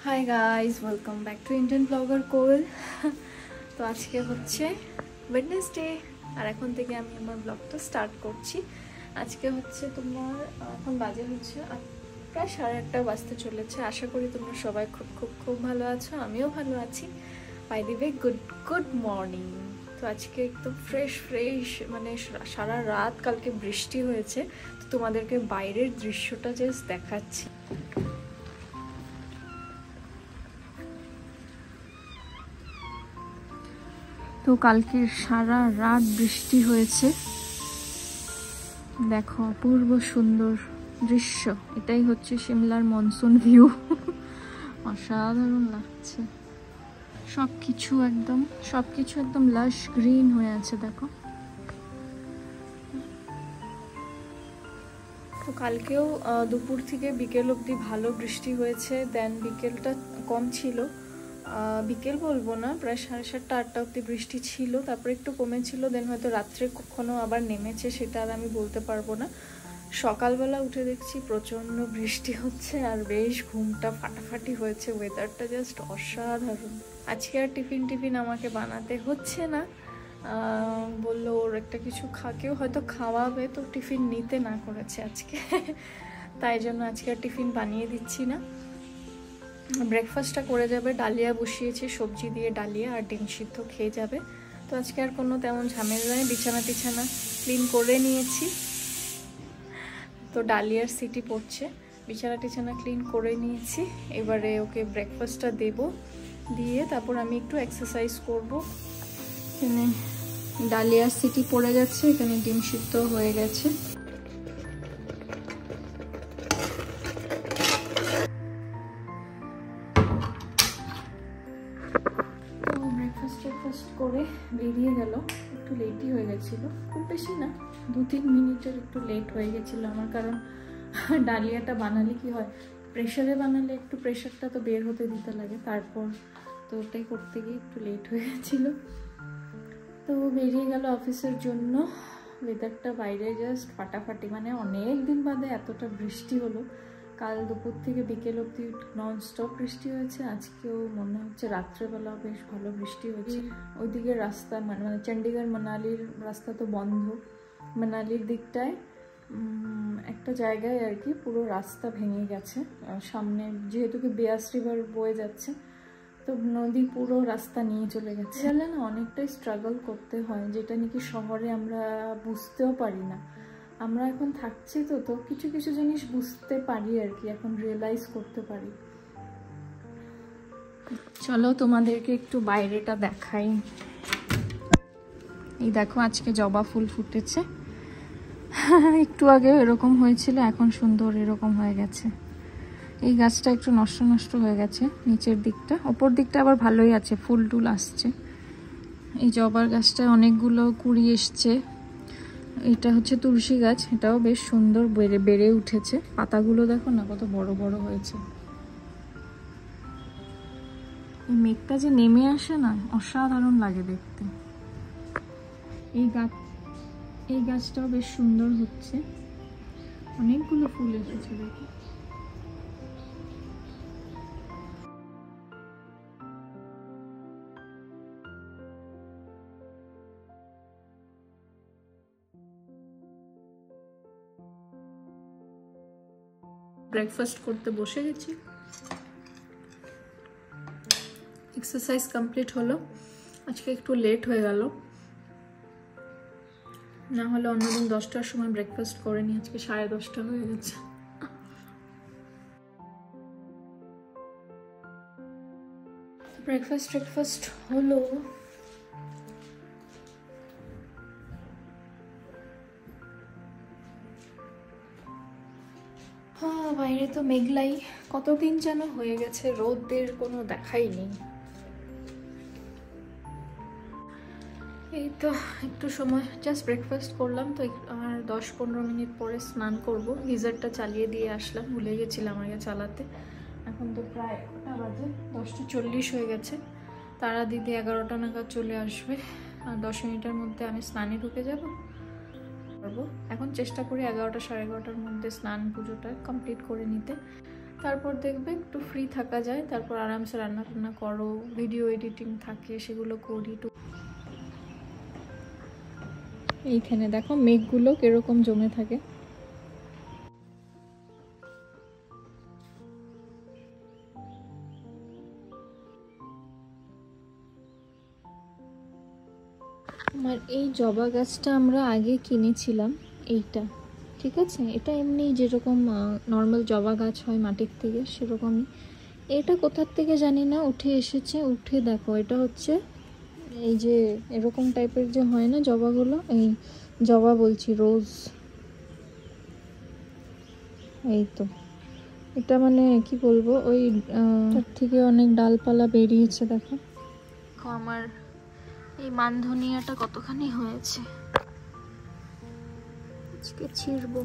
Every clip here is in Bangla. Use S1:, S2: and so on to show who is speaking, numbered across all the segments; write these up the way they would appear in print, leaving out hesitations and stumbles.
S1: High guys, welcome back to Indian blogger Koel. তো আজকে হচ্ছে ওয়েডনেসডে আর এখন থেকে আমি আমার ব্লগটা স্টার্ট করছি। আজকে হচ্ছে তোমার এখন বাজে হচ্ছে প্রায় 8:30 বাজতে চলেছে। আশা করি তোমরা সবাই খুব খুব খুব ভালো আছো, আমিও ভালো আছি। By the way, good morning. তো আজকে একদম ফ্রেশ মানে সারা রাত কালকে বৃষ্টি হয়েছে, তো তোমাদেরকে বাইরের দৃশ্যটা জাস্ট দেখাচ্ছি। তো কালকে সারা রাত বৃষ্টি হয়েছে, দেখো অপূর্ব সুন্দর দৃশ্য। এটাই হচ্ছে সিমলার মনসুন ভিউ। অসাধারণ লাগছে, সবকিছু একদম লাশ গ্রিন হয়ে আছে দেখো। তো কালকেও দুপুর থেকে বিকেল অবধি ভালো বৃষ্টি হয়েছে। দেন বিকেলটা কম ছিল, বিকেল বলবো না, প্রায় 7:30 8টা অবধি বৃষ্টি ছিল, তারপরে একটু কমেছিল। দেন হয়তো রাত্রে কখনো আবার নেমেছে, সেটা আর আমি বলতে পারবো না। সকালবেলা উঠে দেখছি প্রচণ্ড বৃষ্টি হচ্ছে আর বেশ ঘুমটা ফাটাফাটি হয়েছে। ওয়েদারটা জাস্ট অসাধারণ। আজকে আর টিফিন আমাকে বানাতে হচ্ছে না, বললো ওর একটা কিছু কেউ হয়তো খাওয়াবে, তো টিফিন নিতে না করেছে আজকে। তাই জন্য আজকে আর টিফিন বানিয়ে দিচ্ছি না। ব্রেকফাস্টটা করে যাবে, ডালিয়া বসিয়েছি, সবজি দিয়ে ডালিয়া আর ডিম সিদ্ধ খেয়ে যাবে। তো আজকে আর কোনো তেমন ঝামেলা নেই। বিছানা ক্লিন করে নিয়েছি, তো ডালিয়ার সিটি পড়ছে। বিছানা ক্লিন করে নিয়েছি, এবারে ওকে ব্রেকফাস্টটা দেব, দিয়ে তারপর আমি একটু এক্সারসাইজ করব। এখানে ডালিয়ার সিটি পড়ে যাচ্ছে, এখানে ডিম সিদ্ধ হয়ে গেছে। ব্রেকফাস্ট করে বেরিয়ে গেল, একটু লেটই হয়ে গেছিলো, খুব বেশি না, 2-3 মিনিটের একটু লেট হয়ে গেছিলো আমার। কারণ ডালিয়াটা বানালে কি হয়, প্রেশারে বানালে একটু প্রেশারটা তো বের হতে দিতে লাগে, তারপর তো ওটাই করতে গিয়ে একটু লেট হয়ে গেছিলো। তো বেরিয়ে গেল অফিসের জন্য। ওয়েদারটা বাইরে জাস্ট ফাটাফাটি, মানে অনেক দিন বাদে এতটা বৃষ্টি হলো। কাল দুপুর থেকে বিকেল অবধি ননস্টপ বৃষ্টি হয়েছে, আজকেও মনে হচ্ছে রাত্রেবেলা বেশ ভালো বৃষ্টি হয়েছে। ওইদিকে রাস্তা মানে চণ্ডীগড় মানালির রাস্তা তো বন্ধ। মানালির দিকটায় একটা জায়গায় আর কি পুরো রাস্তা ভেঙে গেছে, সামনে যেহেতু কি বিয়াস রিভার বয়ে যাচ্ছে, তো নদী পুরো রাস্তা নিয়ে চলে গেছে। না অনেকটাই স্ট্রাগল করতে হয়, যেটা নাকি শহরে আমরা বুঝতেও পারি না। আমরা এখন থাকছি তো কিছু জিনিস বুঝতে পারি আর কি, এখন রিয়েলাইজ করতে পারি। চলো তোমাদেরকে একটু বাইরেটা দেখাই। এই দেখো আজকে জবা ফুল ফুটেছে। একটু আগে এরকম হয়েছিল, এখন সুন্দর এরকম হয়ে গেছে। এই গাছটা একটু নষ্ট হয়ে গেছে নিচের দিকটা, ওপর দিকটা আবার ভালোই আছে, ফুল টুল আসছে। এই জবার গাছটায় অনেকগুলো কুড়ি এসছে। এটা হচ্ছে তুলসী গাছ, এটাও বেশ সুন্দর বেড়ে উঠেছে। পাতাগুলো দেখো না কত বড় বড় হয়েছে। এই মেঘটা যে নেমে আসে না, অসাধারণ লাগে দেখতে। এই গাছটাও বেশ সুন্দর হচ্ছে, অনেকগুলো ফুল এসেছে দেখো। ব্রেকফাস্ট করতে বসে গেছি, এক্সারসাইজ কমপ্লিট হলো। আজকে একটু লেট হয়ে গেল, না হলে অন্যদিন 10টার সময় ব্রেকফাস্ট করে নি, আজকে 10:30 হয়ে গেছে। ব্রেকফাস্ট হলো। বাইরে তো মেঘলাই, কতদিন যেন হয়ে গেছে, রোদের কোনো দেখাই নেই। এই তো একটু সময় জাস্ট ব্রেকফাস্ট করলাম, তো আর 10-15 মিনিট পরে স্নান করব। গিজারটা চালিয়ে দিয়ে আসলাম, ভুলে গেছিলাম আগে চালাতে। এখন তো প্রায় 1টা বাজে, 10:40 হয়ে গেছে। তারা দিদি 11টা নাগাদ চলে আসবে, আর 10 মিনিটের মধ্যে আমি স্নানে ঢুকে যাব। এখন চেষ্টা করি 11টা 11:30টার মধ্যে স্নান পুজোটা কমপ্লিট করে নিতে। তারপর দেখবে একটু ফ্রি থাকা যায়, তারপর আরামসে রান্না টান্না করো, ভিডিও এডিটিং থাকে সেগুলো করি। এইখানে দেখো মেঘগুলো কিরকম জমে থাকে। আমার এই জবা গাছটা আমরা আগে কিনেছিলাম, এইটা ঠিক আছে, এটা এমনি যেরকম নর্মাল জবা গাছ হয় মাটির থেকে সেরকমই। এটা কোথার থেকে জানি না উঠে এসেছে, উঠে দেখো এটা হচ্ছে এই যে এরকম টাইপের যে হয় না জবাগুলো, এই জবা বলছি, রোজ। এই তো এটা মানে কি বলবো, ওই তার থেকে অনেক ডালপালা বেরিয়েছে। দেখো আমার এই মানধনিয়াটা কতখানি হয়েছে, আজকে ছিঁড়বো।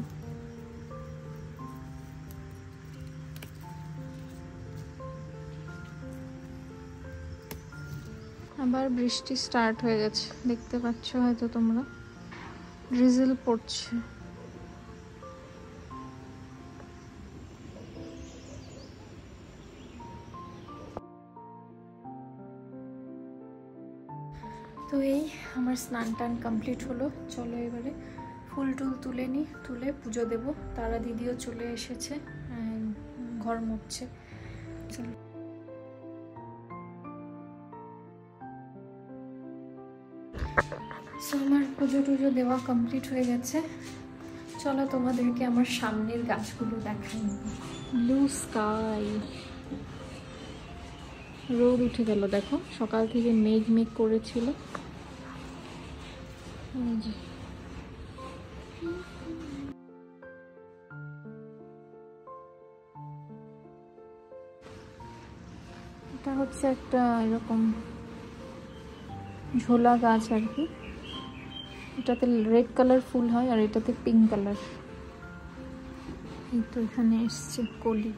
S1: আবার বৃষ্টি স্টার্ট হয়ে গেছে, দেখতে পাচ্ছ হয়তো তোমরা, ড্রিজল পড়ছে। তো এই আমার স্নান টান কমপ্লিট হলো, চলো এবারে ফুল টুল তুলে নিই, তুলে পুজো দেবো। তারা দিদিও চলে এসেছে, ঘর মুছছে। চলো আমার পুজো টুজো দেওয়া কমপ্লিট হয়ে গেছে, চলো তোমাদেরকে আমার সামনের গাছগুলো দেখাই। ব্লু স্কাই, রোদ উঠে গেল, দেখো সকাল থেকে মেঘ মেঘ করেছিল। এটা হচ্ছে একটা এরকম ঝোলা গাছ আর কি, এটাতে রেড কালার ফুল হয় আর এটাতে পিঙ্ক কালার। এই তো এখানে এসছে কলি,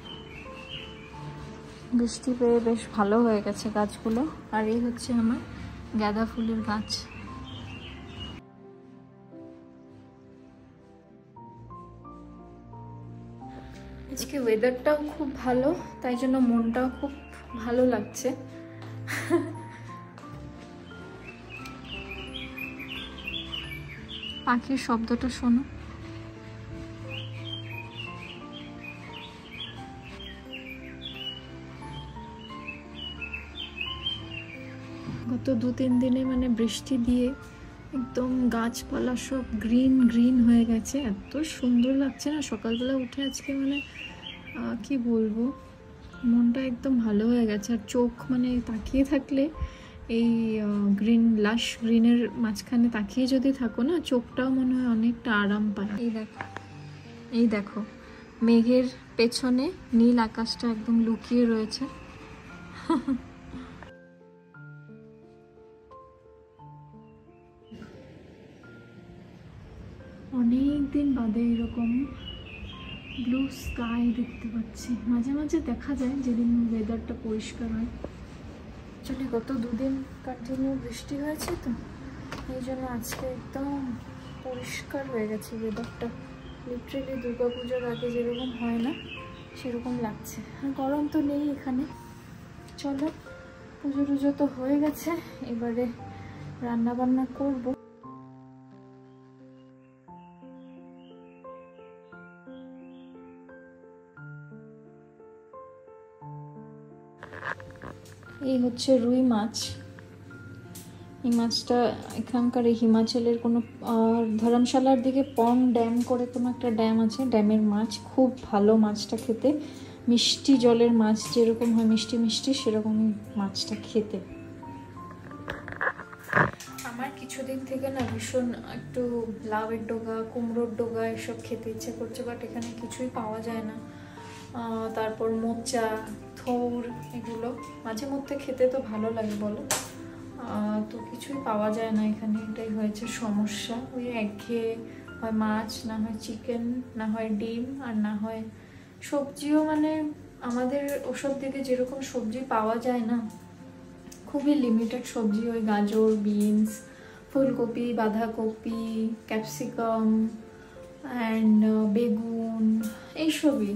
S1: বৃষ্টি পেয়ে বেশ ভালো হয়ে গেছে গাছগুলো। আর এই হচ্ছে আমার গাঁদা ফুলের গাছ। আজকে ওয়েদারটাও খুব ভালো, তাই জন্য মনটাও খুব ভালো লাগছে। পাখির শব্দটা শোনো, গত 2-3 দিনে মানে বৃষ্টি দিয়ে একদম গাছপালা সব গ্রিন গ্রিন হয়ে গেছে, এত সুন্দর লাগছে না সকালবেলা উঠে আজকে, মানে কি বলবো, মনটা একদম ভালো হয়ে গেছে। আর চোখ মানে তাকিয়ে থাকলে এই গ্রিন লাশ গ্রিনের মাঝখানে তাকিয়ে যদি থাকো না, চোখটাও মনে হয় অনেকটা আরাম পায়। এই দেখো মেঘের পেছনে নীল আকাশটা একদম লুকিয়ে রয়েছে। অনেক দিন বাদে এরকম ব্লু স্কাই দেখতে পাচ্ছি, মাঝে মাঝে দেখা যায় যেদিন ওয়েদারটা পরিষ্কার হয়। অ্যাকচুয়ালি গত 2 দিন কন্টিনিউ বৃষ্টি হয়েছে, তো এই জন্য আজকে একদম পরিষ্কার হয়ে গেছে ওয়েদারটা, লিটারেলি দুর্গাপুজোর আগে যেরকম হয় না সেরকম লাগছে। আর গরম তো নেই এখানে। চলো পুজো টুজো তো হয়ে গেছে, এবারে রান্না বান্না করবো। এই হচ্ছে রুই মাছ, এই মাছটা এখানকার এই হিমাচলের কোনো ধর্মশালার দিকে পং ড্যাম করে কোনো একটা ড্যাম আছে, ড্যামের মাছ খুব ভালো মাছটা খেতে, মিষ্টি জলের মাছ যেরকম হয় মিষ্টি মিষ্টি, সেরকমই মাছটা খেতে। আমার কিছুদিন থেকে না ভীষণ একটু লাউয়ের ডগা, কুমড়োর ডগা এসব খেতে ইচ্ছে করছে, বাট এখানে কিছুই পাওয়া যায় না। তারপর মোচা, থৌর, এগুলো মাঝে মধ্যে খেতে তো ভালো লাগে বলো, তো কিছুই পাওয়া যায় না এখানে, এটাই হয়েছে সমস্যা। ওই একঘেয়ে হয় মাছ, না হয় চিকেন, না হয় ডিম, আর না হয় সবজিও, মানে আমাদের ওসব দিকে যেরকম সবজি পাওয়া যায় না, খুবই লিমিটেড সবজি, ওই গাজর, বিনস, ফুলকপি, বাঁধাকপি, ক্যাপসিকাম, অ্যান্ড বেগুন এইসবই।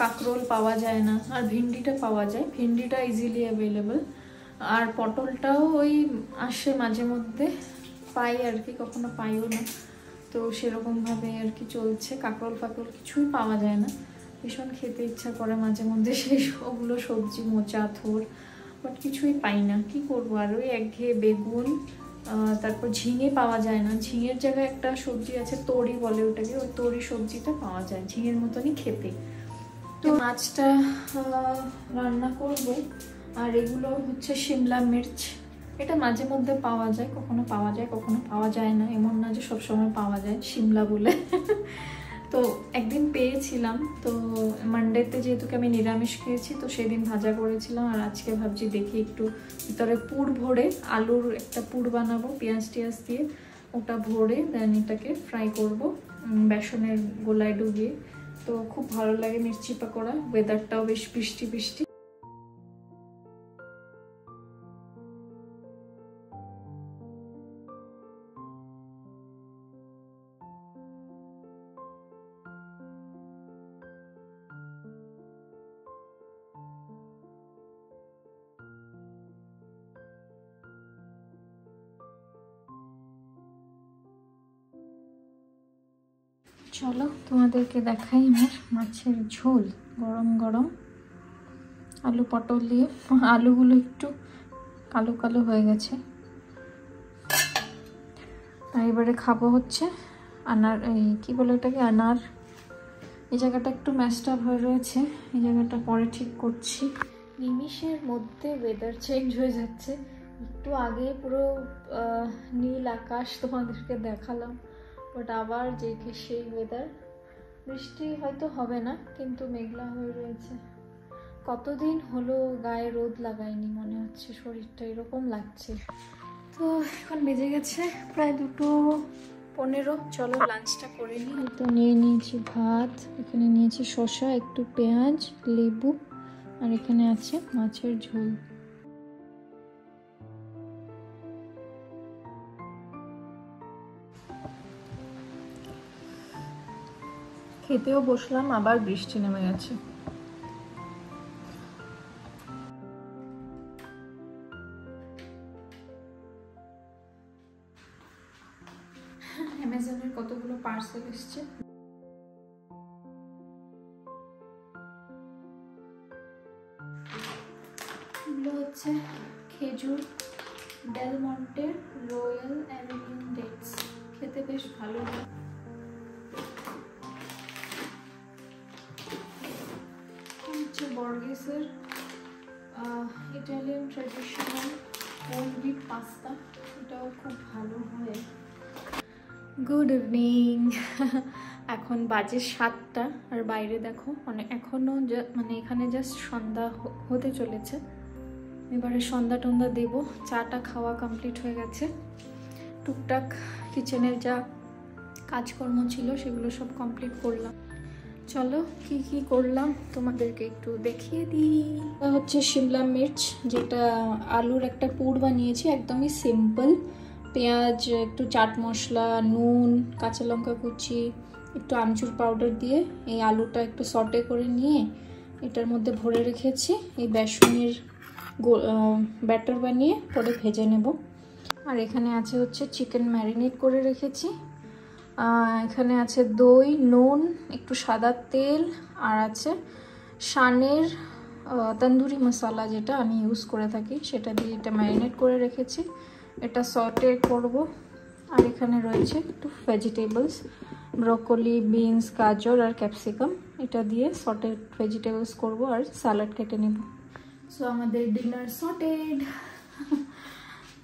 S1: কাঁকরোল পাওয়া যায় না, আর ভেন্ডিটা পাওয়া যায়, ভেন্ডিটা ইজিলি অ্যাভেলেবল। আর পটলটাও ওই আসে মাঝে মধ্যে, পাই আর কি, কখনো পাইও না। তো সেরকমভাবে আর কি চলছে। কাঁকরোল ফাকরোল কিছুই পাওয়া যায় না, ভীষণ খেতে ইচ্ছা করে মাঝে মধ্যে সেই ওগুলো সবজি, মোচা, থোর, বাট কিছুই পাই না। কি করবো আর, ওই একঘেয়ে বেগুন, তারপর ঝিঙে পাওয়া যায় না। ঝিঙের জায়গায় একটা সবজি আছে, তরি বলে ওটাকে, ওই তরি সবজিটা পাওয়া যায়, ঝিঙের মতনই খেতে। তো মাছটা রান্না করব। আর এগুলো হচ্ছে শিমলা মির্চ, এটা মাঝে মধ্যে পাওয়া যায়, কখনো পাওয়া যায় কখনো পাওয়া যায় না, এমন না যে সবসময় পাওয়া যায় শিমলা বলে। তো একদিন পেয়েছিলাম, তো মানডেতে যেহেতু আমি নিরামিষ খেয়েছি, তো সেদিন ভাজা করেছিলাম। আর আজকে ভাবছি দেখি একটু ভিতরে পুর ভরে, আলুর একটা পুর বানাবো পেঁয়াজ টিয়াজ দিয়ে, ওটা ভরে দেন এটাকে ফ্রাই করব বেসনের গোলায় ডুবিয়ে। তো খুব ভালো লাগে মির্চি পাকোড়া, ওয়েদারটাও বেশ বৃষ্টি বৃষ্টি। চলো তোমাদেরকে দেখাই আমার মাছের ঝোল, গরম গরম আলু পটল দিয়ে। আলুগুলো একটু কালো কালো হয়ে গেছে। আর এবারে খাবো হচ্ছে আনার, এই কি বলে এটাকে, আনার। এই জায়গাটা একটু ম্যাশড আপ হয়ে রয়েছে, এই জায়গাটা পরে ঠিক করছি। নিমিষের মধ্যে ওয়েদার চেঞ্জ হয়ে যাচ্ছে। একটু আগে পুরো নীল আকাশ তোমাদেরকে দেখালাম, বাট আবার যে সেই ওয়েদার। বৃষ্টি হয়তো হবে না, কিন্তু মেঘলা হয়ে রয়েছে। কতদিন হলো গায়ে রোদ লাগাইনি, মনে হচ্ছে শরীরটা এরকম লাগছে। তো এখন বেজে গেছে প্রায় 2:15। চলো লাঞ্চটা করে নিই। তো নিয়ে নিয়েছি ভাত, এখানে নিয়েছি শসা, একটু পেঁয়াজ, লেবু, আর এখানে আছে মাছের ঝোল। খেতেও বসলাম, আবার বৃষ্টি নেমে গেছে। অ্যামাজনের কতগুলো পার্সেল এসছে। এগুলো হচ্ছে খেজুর, Del Monte royal Arabian dates, খেতে বেশ ভালো হয়। হচ্ছে বর্গেসের Italian traditional whole wheat pasta, এটাও খুব ভালো হয়। Good evening. এখন বাজে 7টা, আর বাইরে দেখো মানে এখনও মানে এখানে জাস্ট সন্ধ্যা হতে চলেছে। এবারে সন্ধ্যা টন্ধা দেবো। চাটা খাওয়া কমপ্লিট হয়ে গেছে, টুকটাক কিচেনের যা কাজকর্ম ছিল সেগুলো সব কমপ্লিট করলাম। চলো কি কি করলাম তোমাদেরকে একটু দেখিয়ে দিই। এটা হচ্ছে শিমলা মির্চ, যেটা আলুর একটা পুর বানিয়েছি, একদমই সিম্পল। পেঁয়াজ, একটু চাট মশলা, নুন, কাঁচা লঙ্কা কুচি, একটু আমচুর পাউডার দিয়ে এই আলুটা একটু সটে করে নিয়ে এটার মধ্যে ভরে রেখেছি। এই বেসনের ব্যাটার বানিয়ে পরে ভেজে নেব। আর এখানে আছে হচ্ছে চিকেন ম্যারিনেট করে রেখেছি। এখানে আছে দই, নুন, একটু সাদা তেল, আর আছে শানের তন্দুরি মশলা, যেটা আমি ইউজ করে থাকি, সেটা দিয়ে এটা ম্যারিনেট করে রেখেছি। এটা সটে করব। আর এখানে রয়েছে একটু ভেজিটেবলস, ব্রোকলি, বিনস, গাজর আর ক্যাপসিকাম, এটা দিয়ে সটেড ভেজিটেবলস করব, আর স্যালাড কেটে নেব। সো আমাদের ডিনার সটেড।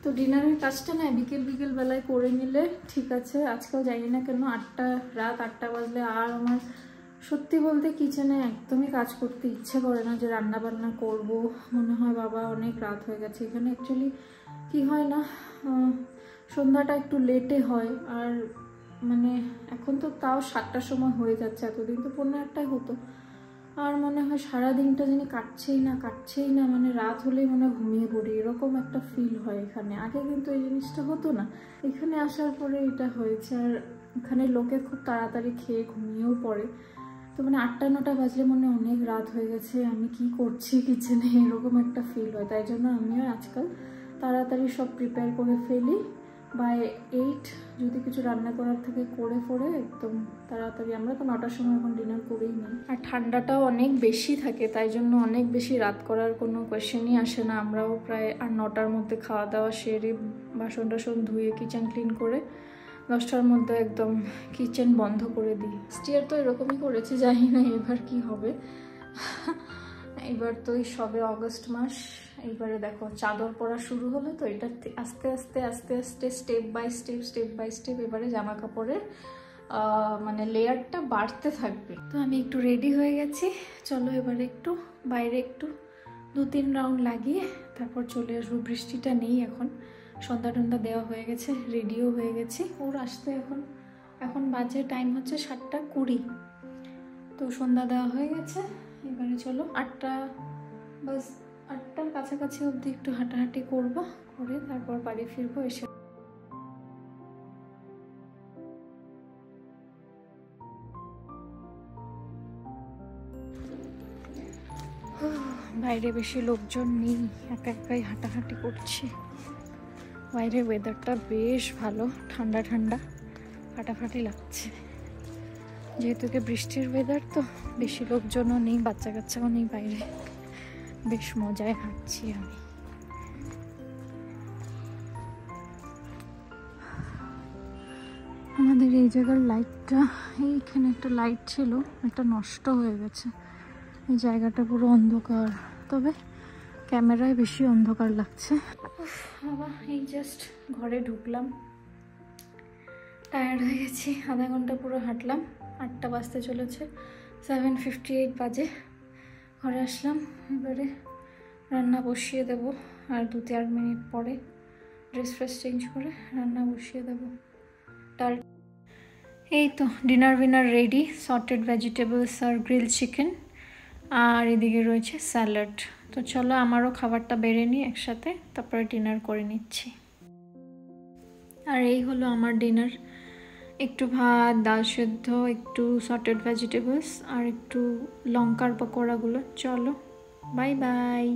S1: তো ডিনারের কাজটা না বিকেল বেলায় করে নিলে ঠিক আছে। আজকেও জানি না কেন রাত 8টা বাজলে আর আমার সত্যি বলতে কিচেনে একদমই কাজ করতে ইচ্ছে করে না, যে রান্না বান্না করব। মনে হয় বাবা অনেক রাত হয়ে গেছে। এখানে অ্যাকচুয়ালি কি হয় না, সন্ধ্যাটা একটু লেটে হয়। আর মানে এখন তো তাও 7টার সময় হয়ে যাচ্ছে, এতদিন তো 15টায় হতো। আর মনে হয় সারাদিনটা যেন কাটছেই না, মানে রাত হলেই মনে ঘুমিয়ে পড়ি, এরকম একটা ফিল হয় এখানে। আগে কিন্তু এই জিনিসটা হতো না, এখানে আসার পরে এটা হয়েছে। আর ওখানে লোকে খুব তাড়াতাড়ি খেয়ে ঘুমিয়েও পড়ে। তো মানে 8টা-9টা বাজলে মনে অনেক রাত হয়ে গেছে, আমি কি করছি কিচেনে, এরকম একটা ফিল হয়। তাই জন্য আমিও আজকাল তাড়াতাড়ি সব প্রিপেয়ার করে ফেলি। বাই 8 যদি কিছু রান্না করার থেকে করে একদম তাড়াতাড়ি। আমরা তো 9টার সময় এখন ডিনার করেই নিই। আর ঠান্ডাটাও অনেক বেশি থাকে, তাই জন্য অনেক বেশি রাত করার কোনো কোয়েশ্চেনই আসে না। আমরাও প্রায় 9টার মধ্যে খাওয়া দাওয়া সেরে বাসন টাসন ধুয়ে কিচেন ক্লিন করে 10টার মধ্যে একদম কিচেন বন্ধ করে দিই। স্টিয়ার তো এরকমই করেছি, জানি না এবার কি হবে। এবার তো এই সবে অগস্ট মাস, এইবারে দেখো চাদর পরা শুরু হলো, তো এটা আস্তে আস্তে আস্তে আস্তে স্টেপ বাই স্টেপ এবারে জামা কাপড়ের মানে লেয়ারটা বাড়তে থাকবে। তো আমি একটু রেডি হয়ে গেছি, চলো এবারে একটু বাইরে একটু 2-3 রাউন্ড লাগিয়ে তারপর চলে আসবো। বৃষ্টিটা নেই এখন, সন্ধ্যা টন্ধা দেওয়া হয়ে গেছে, রেডিও হয়ে গেছি। ওর আসতে এখন বাজে টাইম হচ্ছে 7:20। তো সন্ধ্যা দেওয়া হয়ে গেছে, এবারে চলো 8টার কাছাকাছি অবধি একটু হাঁটাহাঁটি করবো, করে তারপর বাড়ি ফিরবো। এসে বাইরে বেশি লোকজন নেই, একা একাই হাঁটাহাঁটি করছি। বাইরের ওয়েদারটা বেশ ভালো, ঠান্ডা ঠান্ডা, ফাটাফাটি লাগছে। যেহেতু বৃষ্টির ওয়েদার, তো বেশি লোকজনও নেই, বাচ্চা কাচ্চাও নেই বাইরে, বেশ মজায় হাঁটছি আমি। আমাদের এই জায়গার লাইটটা, এইখানে একটা লাইট ছিল, একটা নষ্ট হয়ে গেছে। এই জায়গাটা পুরো অন্ধকার, তবে ক্যামেরায় বেশি অন্ধকার লাগছে। বাবা, এই জাস্ট ঘরে ঢুকলাম, টায়ার্ড হয়ে গেছি। আধা ঘন্টা পুরো হাঁটলাম, 8টা বাজতে চলেছে, 7:58 বাজে। ঘরে আসলাম, এবারে রান্না বসিয়ে দেব। আর 2-4 মিনিট পরে ড্রেস ফ্রেস চেঞ্জ করে রান্না বসিয়ে দেব। ডাল, এই তো ডিনার রেডি। সর্টেড ভেজিটেবলস আর গ্রিল চিকেন, আর এদিকে রয়েছে স্যালাড। তো চলো আমারও খাবারটা বেড়ে নিই একসাথে, তারপরে ডিনার করে নিচ্ছি। আর এই হলো আমার ডিনার, একটু ভাত, ডাল সেদ্ধ, একটু সর্টেড ভেজিটেবলস আর একটু লঙ্কার পকোড়াগুলো। চলো, বাই বাই।